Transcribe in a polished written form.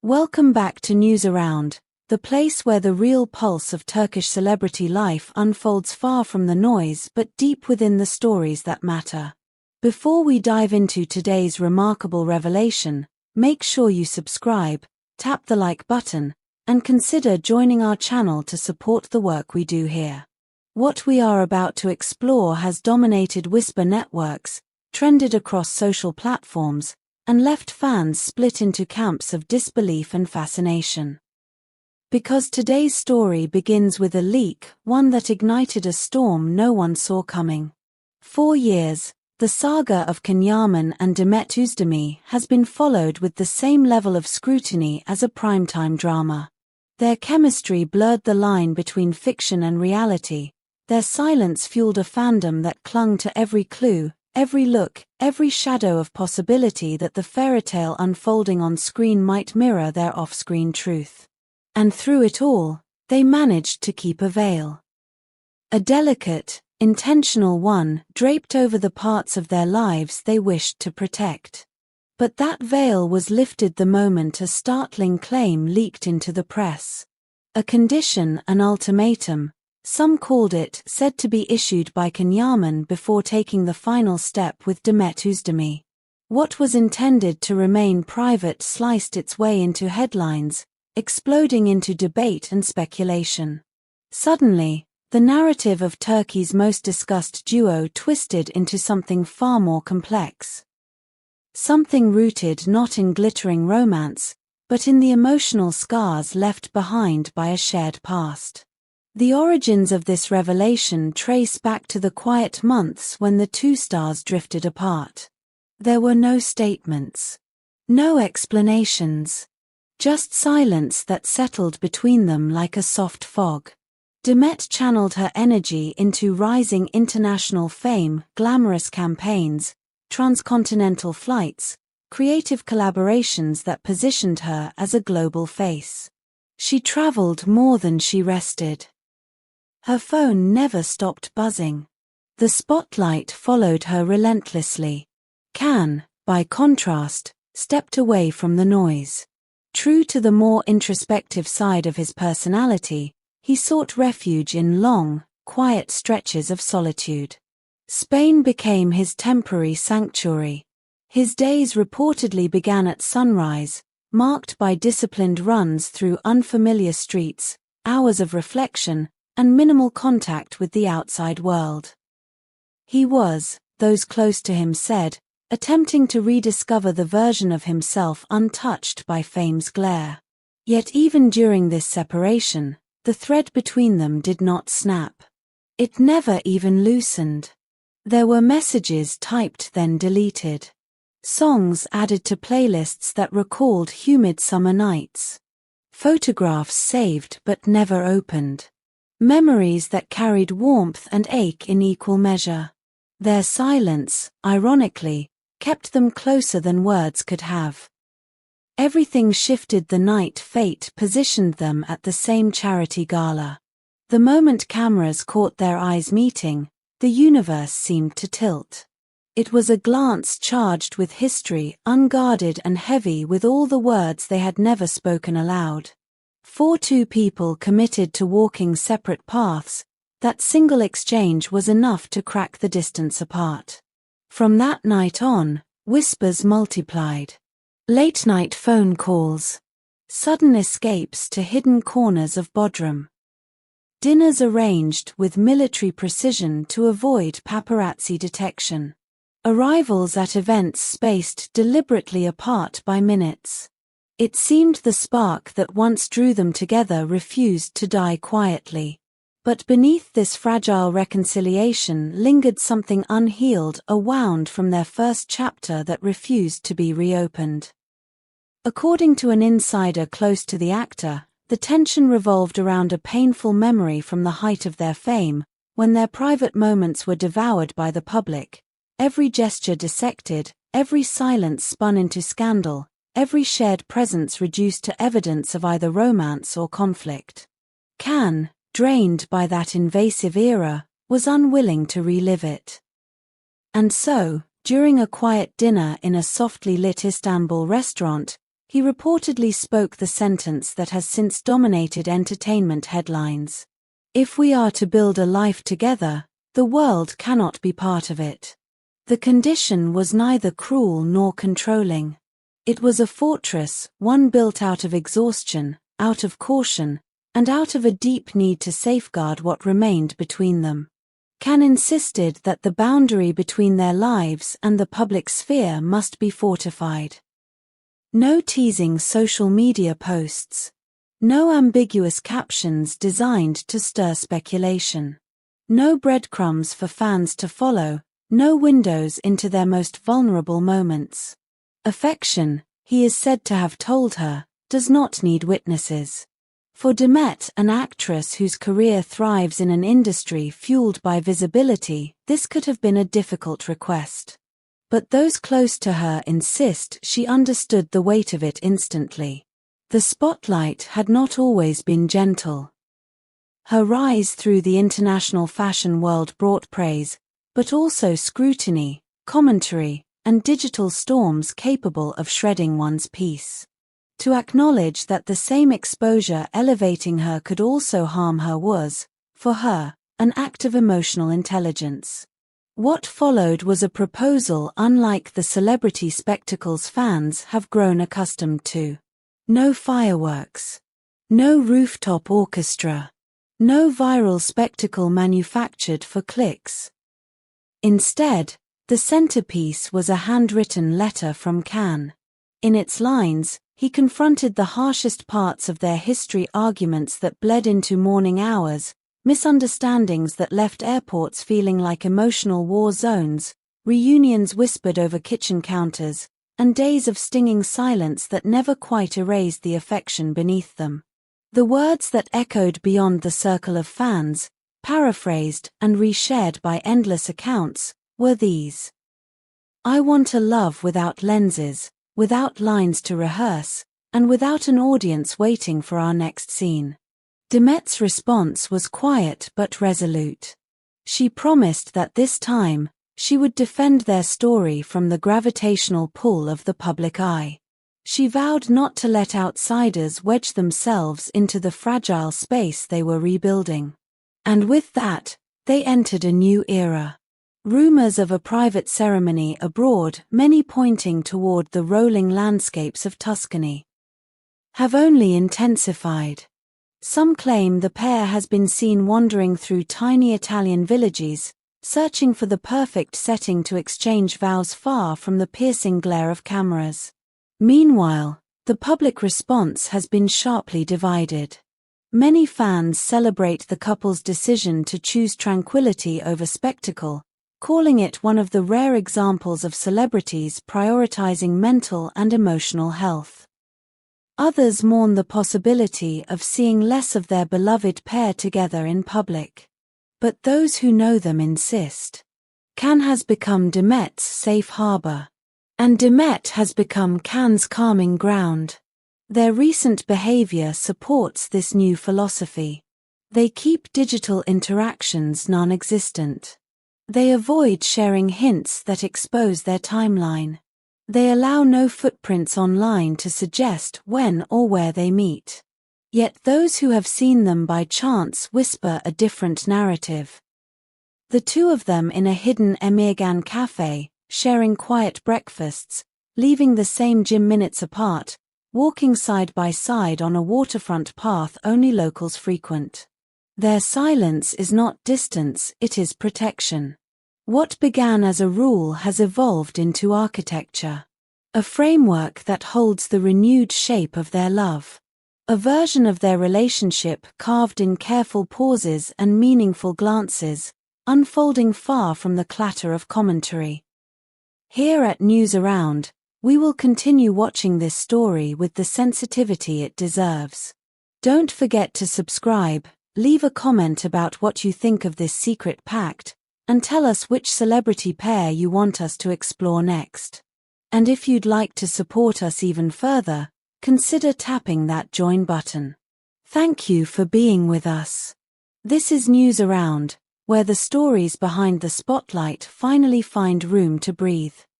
Welcome back to News Around, the place where the real pulse of Turkish celebrity life unfolds far from the noise but deep within the stories that matter. Before we dive into today's remarkable revelation, make sure you subscribe, tap the like button, and consider joining our channel to support the work we do here. What we are about to explore has dominated whisper networks, trended across social platforms, and left fans split into camps of disbelief and fascination. Because today's story begins with a leak, one that ignited a storm no one saw coming. 4 years, the saga of Yaman and Demet Özdemir has been followed with the same level of scrutiny as a primetime drama. Their chemistry blurred the line between fiction and reality. Their silence fueled a fandom that clung to every clue, every look, every shadow of possibility that the fairytale unfolding on screen might mirror their off-screen truth. And through it all, they managed to keep a veil. A delicate, intentional one draped over the parts of their lives they wished to protect. But that veil was lifted the moment a startling claim leaked into the press. A condition, an ultimatum, some called it, said to be issued by Yaman before taking the final step with Demet Özdemir. What was intended to remain private sliced its way into headlines, exploding into debate and speculation. Suddenly, the narrative of Turkey's most discussed duo twisted into something far more complex. Something rooted not in glittering romance, but in the emotional scars left behind by a shared past. The origins of this revelation trace back to the quiet months when the two stars drifted apart. There were no statements, no explanations, just silence that settled between them like a soft fog. Demet channeled her energy into rising international fame, glamorous campaigns, transcontinental flights, creative collaborations that positioned her as a global face. She traveled more than she rested. Her phone never stopped buzzing. The spotlight followed her relentlessly. Can, by contrast, stepped away from the noise. True to the more introspective side of his personality, he sought refuge in long, quiet stretches of solitude. Spain became his temporary sanctuary. His days reportedly began at sunrise, marked by disciplined runs through unfamiliar streets, hours of reflection, and minimal contact with the outside world. He was, those close to him said, attempting to rediscover the version of himself untouched by fame's glare. Yet even during this separation, the thread between them did not snap. It never even loosened. There were messages typed then deleted. Songs added to playlists that recalled humid summer nights. Photographs saved but never opened. Memories that carried warmth and ache in equal measure. Their silence, ironically, kept them closer than words could have. Everything shifted the night fate positioned them at the same charity gala. The moment cameras caught their eyes meeting, the universe seemed to tilt. It was a glance charged with history, unguarded and heavy with all the words they had never spoken aloud. For two people committed to walking separate paths, that single exchange was enough to crack the distance apart. From that night on, whispers multiplied. Late-night phone calls. Sudden escapes to hidden corners of Bodrum. Dinners arranged with military precision to avoid paparazzi detection. Arrivals at events spaced deliberately apart by minutes. It seemed the spark that once drew them together refused to die quietly. But beneath this fragile reconciliation lingered something unhealed, a wound from their first chapter that refused to be reopened. According to an insider close to the actor, the tension revolved around a painful memory from the height of their fame, when their private moments were devoured by the public. Every gesture dissected, every silence spun into scandal, every shared presence reduced to evidence of either romance or conflict. Can, drained by that invasive era, was unwilling to relive it. And so, during a quiet dinner in a softly lit Istanbul restaurant, He reportedly spoke the sentence that has since dominated entertainment headlines. "If we are to build a life together, the world cannot be part of it." The condition was neither cruel nor controlling. It was a fortress, one built out of exhaustion, out of caution, and out of a deep need to safeguard what remained between them. Can insisted that the boundary between their lives and the public sphere must be fortified. No teasing social media posts. No ambiguous captions designed to stir speculation. No breadcrumbs for fans to follow, no windows into their most vulnerable moments. Affection, he is said to have told her, does not need witnesses. For Demet, an actress whose career thrives in an industry fueled by visibility, this could have been a difficult request. But those close to her insist she understood the weight of it instantly. The spotlight had not always been gentle. Her rise through the international fashion world brought praise, but also scrutiny, commentary, and digital storms capable of shredding one's peace. To acknowledge that the same exposure elevating her could also harm her was, for her, an act of emotional intelligence. What followed was a proposal unlike the celebrity spectacles fans have grown accustomed to. No fireworks. No rooftop orchestra. No viral spectacle manufactured for clicks. Instead, the centerpiece was a handwritten letter from Can. In its lines, he confronted the harshest parts of their history, arguments that bled into morning hours, misunderstandings that left airports feeling like emotional war zones, reunions whispered over kitchen counters, and days of stinging silence that never quite erased the affection beneath them. The words that echoed beyond the circle of fans, paraphrased and reshared by endless accounts, were these. "I want a love without lenses, without lines to rehearse, and without an audience waiting for our next scene." Demet's response was quiet but resolute. She promised that this time, she would defend their story from the gravitational pull of the public eye. She vowed not to let outsiders wedge themselves into the fragile space they were rebuilding. And with that, they entered a new era. Rumors of a private ceremony abroad, many pointing toward the rolling landscapes of Tuscany, have only intensified. Some claim the pair has been seen wandering through tiny Italian villages, searching for the perfect setting to exchange vows far from the piercing glare of cameras. Meanwhile, the public response has been sharply divided. Many fans celebrate the couple's decision to choose tranquility over spectacle, calling it one of the rare examples of celebrities prioritizing mental and emotional health. Others mourn the possibility of seeing less of their beloved pair together in public. But those who know them insist. Can has become Demet's safe harbor. And Demet has become Can's calming ground. Their recent behavior supports this new philosophy. They keep digital interactions non-existent. They avoid sharing hints that expose their timeline. They allow no footprints online to suggest when or where they meet. Yet those who have seen them by chance whisper a different narrative. The two of them in a hidden Emirgan cafe, sharing quiet breakfasts, leaving the same gym minutes apart, walking side by side on a waterfront path only locals frequent. Their silence is not distance, it is protection. What began as a rule has evolved into architecture. A framework that holds the renewed shape of their love. A version of their relationship carved in careful pauses and meaningful glances, unfolding far from the clatter of commentary. Here at News Around, we will continue watching this story with the sensitivity it deserves. Don't forget to subscribe, leave a comment about what you think of this secret pact, and tell us which celebrity pair you want us to explore next. And if you'd like to support us even further, consider tapping that join button. Thank you for being with us. This is News Around, where the stories behind the spotlight finally find room to breathe.